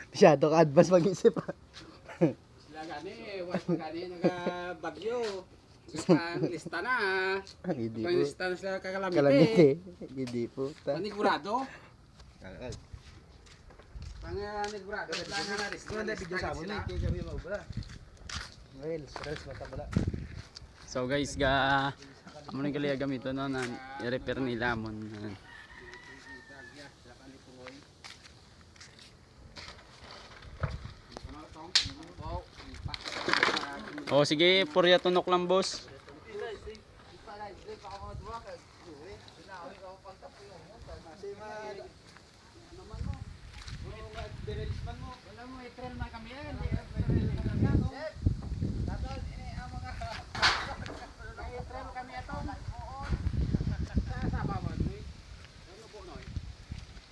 Masyado ka advance mag-isip. Sila gani, was gani nagabagyo. Ang lista na. Hindi Ang po. lista na sila kakalamite. Kalamite. Hindi po. Panigurado. Panigurado. Sila nga na lista. Wala video sa amon. Hindi kami maubra. Well, stress matabala. So guys, amo ni kaliya gamito no na i-repair nila mo. Oh sige, purya tunok lang boss.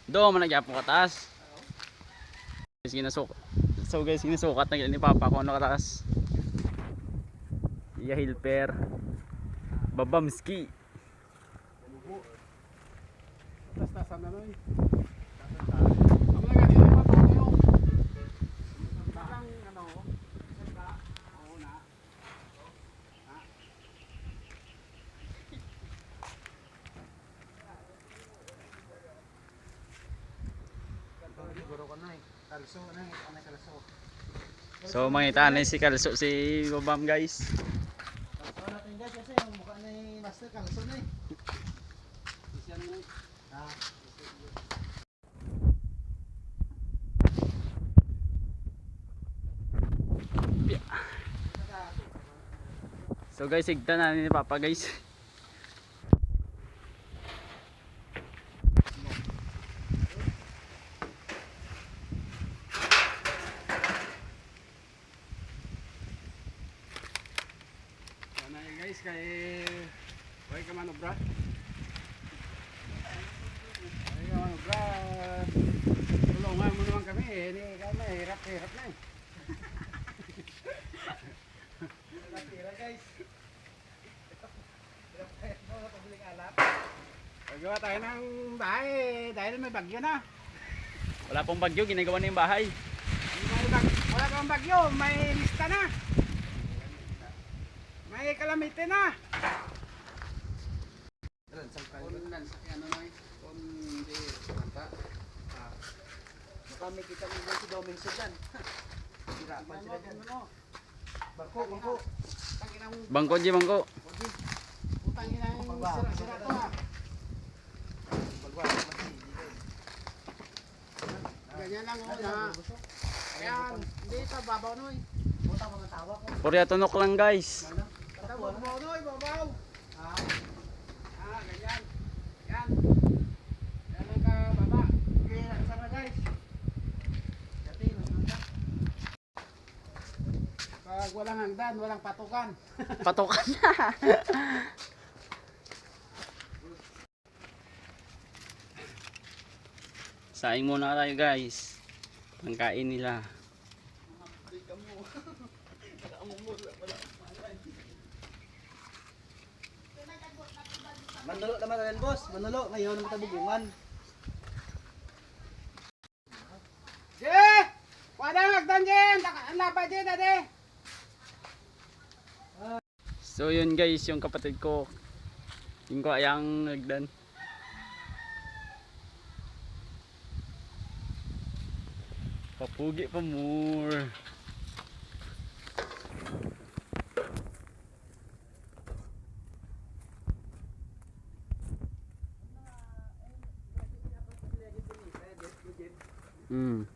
Do man nagyapon kataas. Guys, ginasukat na ni Papa ko ano kataas. Iya hilper. Babamski. Tas-tasan na noy. Ang mga ganito pa paano yung parang ano, sanda. Oo na. Siguro ko na eh. Kalso na eh. Ano kalso? So mangita na si Kalso si Babam guys. Kalso natin guys kasi yung mukha ni Master kalso na eh. Isyan mo. Ah. So guys, sigtan na ni Papa guys. Yan na guys kay Hoy ka manobra. Hoy ka manobra. Tulungan mo naman kami eh. Hindi kami hirap na eh. Tira guys. Pabiling alap. Gagawa tayo ng bahay dahil may bagyo na. Wala pong bagyo, ginagawa na yung bahay. Wala kang bagyo, may lista na. May kalamite na. Kundan sa ano na eh. Kundi bata. Baka may kita mo si Doming Sudan. Hirapan sila dyan. Bangko, bangko. Tanginang Bangko, Ji, bangko. utang ina yung sira-sira to ha. Ganyan lang oh na. Ayan, hindi ito babaw noy. Butang mga tawa ko. Purya tunok lang guys. Babaw noy, babaw. Ganyan. Yan. Yan ang kababa. Okay, sama guys. Dati, nasa. Pag walang hangdan, walang patukan. Patokan na. Saing muna tayo guys. Pangkain nila. Manulo naman rin boss. Manulo, ngayon naman tabugungan. Je! Wala hangdan dyan! Ang lapa dyan, dade! So yun guys, yung kapatid ko. Yung ko ayang nagdan. Papugi pa more. Hmm.